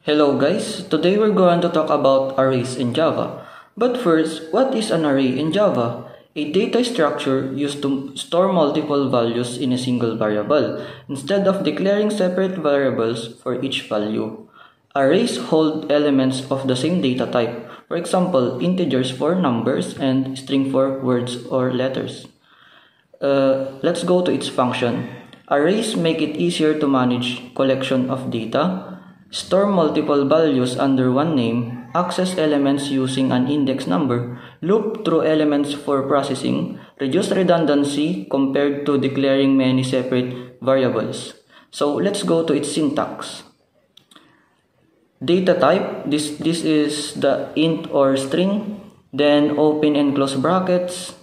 Hello guys, today we're going to talk about arrays in Java. But first, what is an array in Java? A data structure used to store multiple values in a single variable, instead of declaring separate variables for each value. Arrays hold elements of the same data type, for example, integers for numbers and string for words or letters. Let's go to its function. Arrays make it easier to manage collection of data, store multiple values under one name, access elements using an index number, loop through elements for processing, reduce redundancy compared to declaring many separate variables. So let's go to its syntax. Data type, this is the int or string, then open and close brackets,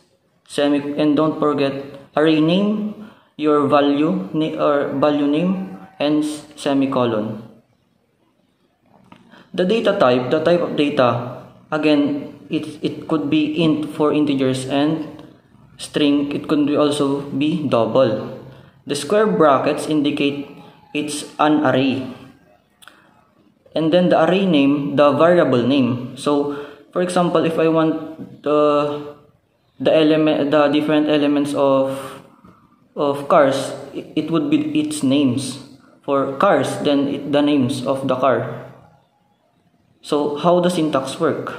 and don't forget array name, your value name, and semicolon. The data type, the type of data, again, it could be int for integers and string. It could also be double. The square brackets indicate it's an array. And then the array name, the variable name. So, for example, if I want the different elements of cars, it would be its names. For cars, then the names of the car. So how the syntax work?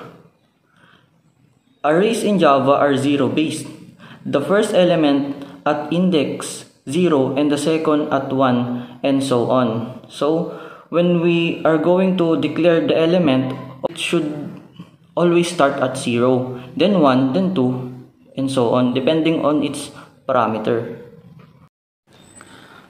Arrays in Java are zero based. The first element at index 0 and the second at 1 and so on. So when we are going to declare the element, it should always start at 0, then 1, then 2, and so on, depending on its parameter.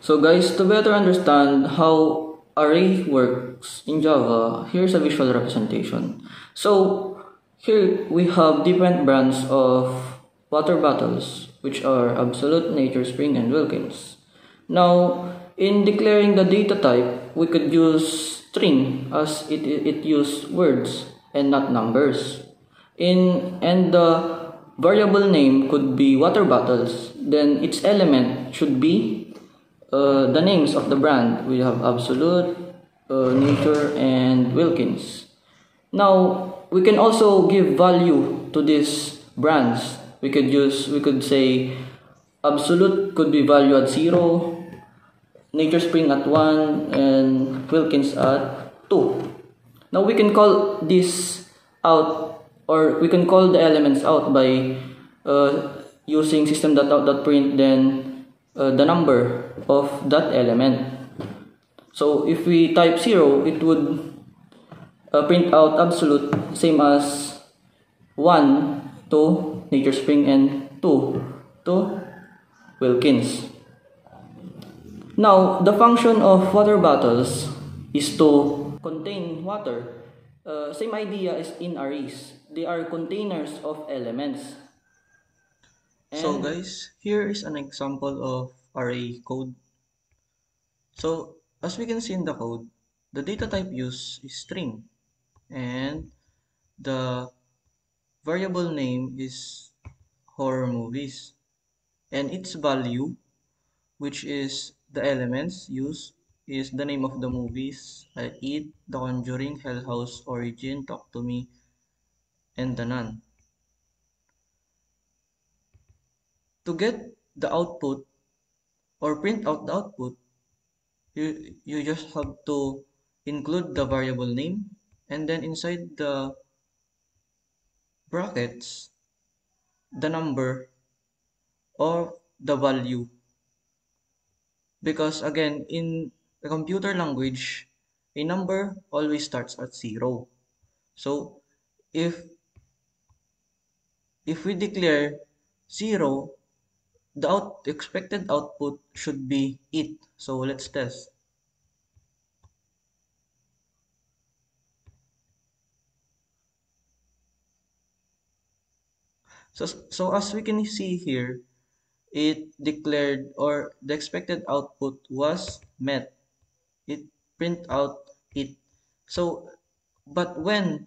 So guys, to better understand how array works in Java, here's a visual representation. So here we have different brands of water bottles, which are Absolute, Nature Spring, and Wilkins. Now, in declaring the data type, we could use string as it use words and not numbers. And the variable name could be water bottles. Then its element should be the names of the brand. We have Absolute, Nature, and Wilkins. Now we can also give value to these brands. We could say Absolute could be valued at 0, Nature Spring at 1, and Wilkins at 2. Now we can call this out, or we can call the elements out by using system.out.print then the number of that element. So if we type 0, it would print out Absolute, same as 1 to Nature Spring and 2 to Wilkins. Now, the function of water bottles is to contain water. Same idea as in arrays. They are containers of elements. So guys, here is an example of array code. So as we can see in the code, the data type used is string, and the variable name is horror movies, and its value, which is the elements used, is the name of the movies, It, The Conjuring, Hell House, Origin, Talk to Me, and The Nun. To get the output or print out the output, you just have to include the variable name, and then inside the brackets the number or the value, because again in the computer language a number always starts at 0. So if we declare 0, the expected output should be it. So let's test. So as we can see here, it declared, or the expected output was met. It print out it. So but when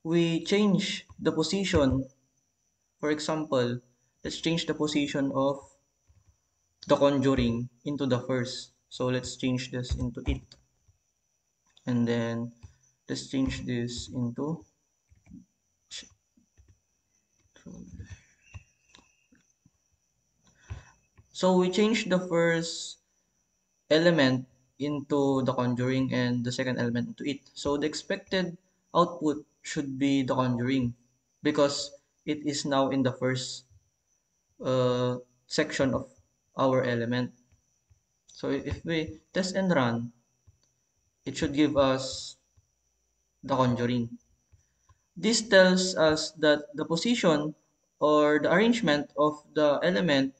we change the position, for example, let's change the position of The Conjuring into the first. So let's change this into it, and then let's change this into so we change the first element into the conjuring and the second element into it. So the expected output should be the conjuring because it is now in the first section of our element. So if we test and run, it should give us the conjuring. This tells us that the position or the arrangement of the element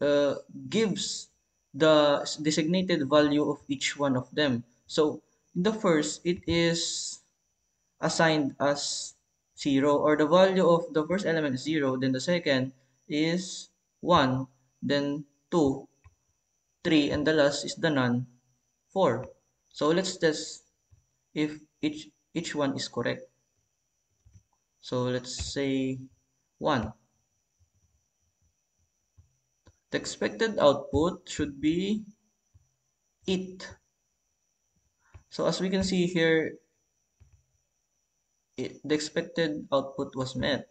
uh, gives the designated value of each one of them. So in the first, it is assigned as 0 or the value of the first element is 0, then the second is 1, then 2, 3, and the last is the none, 4. So let's test if each one is correct. So let's say 1. The expected output should be it. So as we can see here, the expected output was met.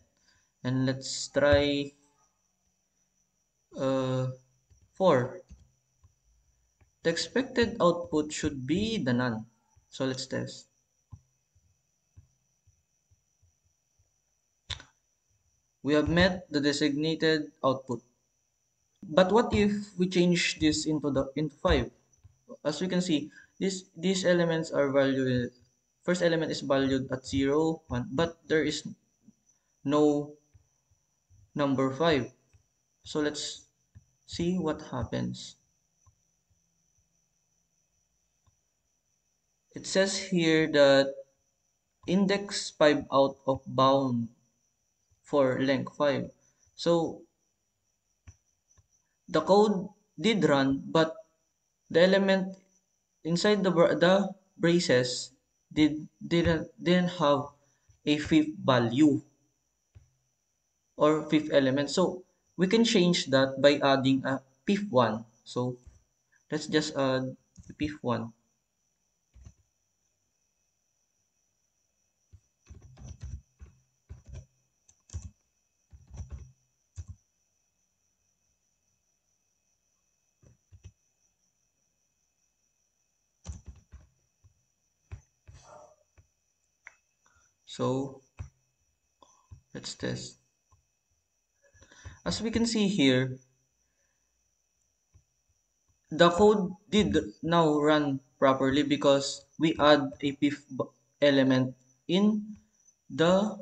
And let's try 4. The expected output should be the none. So let's test. We have met the designated output. But what if we change this into 5? As we can see, these elements are valued. First element is valued at 0, 1, but there is no number 5. So let's see what happens. It says here that index 5 out of bound for length 5. So the code did run, but the element inside the braces didn't have a fifth value or fifth element. So we can change that by adding a fifth one. So let's just add a fifth one. So let's test. As we can see here, the code did now run properly because we add a fifth element in the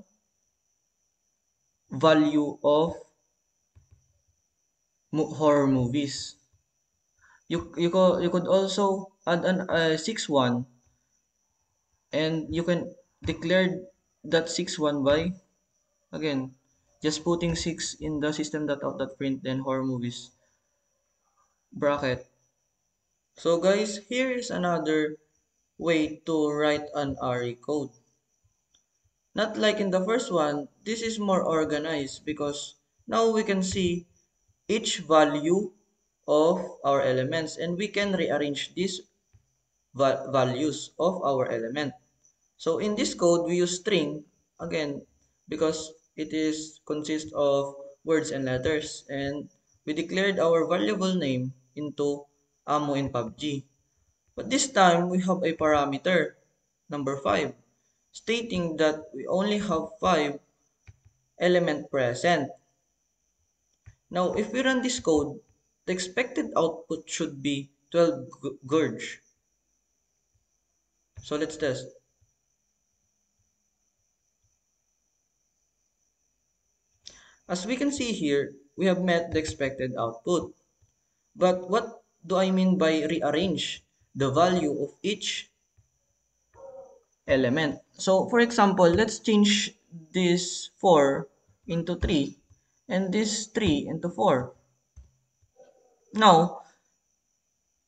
value of horror movies. You could also add an 6-1 and you can declare that 6-1 by again just putting 6 in the system.out.print then horror movies bracket. So guys, here is another way to write an array code. Not like in the first one, this is more organized because now we can see each value of our elements and we can rearrange these values of our element. So in this code, we use string again because it is consists of words and letters, and we declared our variable name into ammo in PUBG. But this time we have a parameter number 5 stating that we only have 5 element present. Now if we run this code, the expected output should be 12 gauge. So let's test. As we can see here, we have met the expected output. But what do I mean by rearrange the value of each element? So for example, let's change this 4 into 3 and this 3 into 4. Now,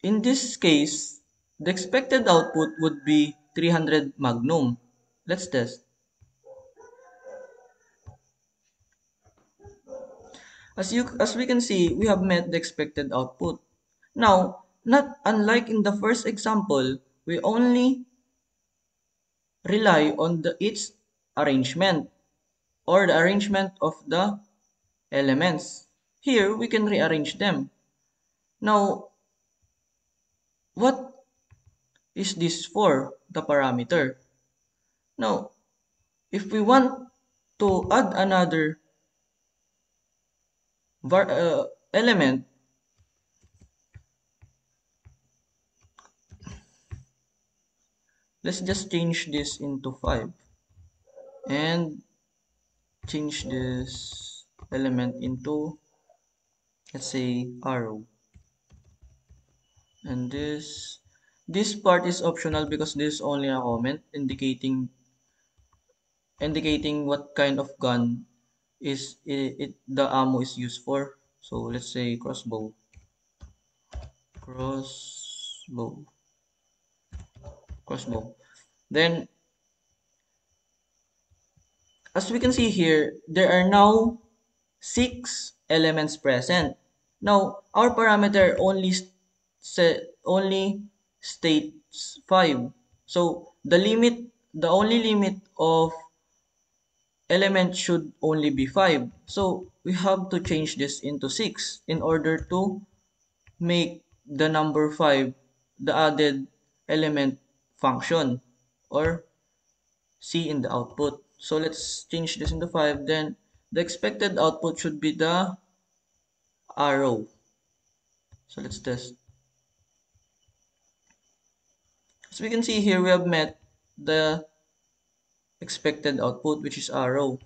in this case, the expected output would be 300 magnum. Let's test. As we can see, we have met the expected output. Now, not unlike in the first example, we only rely on its arrangement or the arrangement of the elements. Here, we can rearrange them. Now, what is this for? The parameter. Now, if we want to add another element, let's just change this into 5 and change this element into, let's say, arrow. And this part is optional because this is only a comment indicating what kind of gun is the ammo is used for. So let's say crossbow crossbow. Then, as we can see here, there are now 6 elements present. Now, our parameter only states 5. So, the only limit of element should only be 5. So, we have to change this into 6 in order to make the number 5 the added element function or see in the output. So let's change this into 5. Then the expected output should be the arrow. So let's test. As we can see here, we have met the expected output, which is arrow.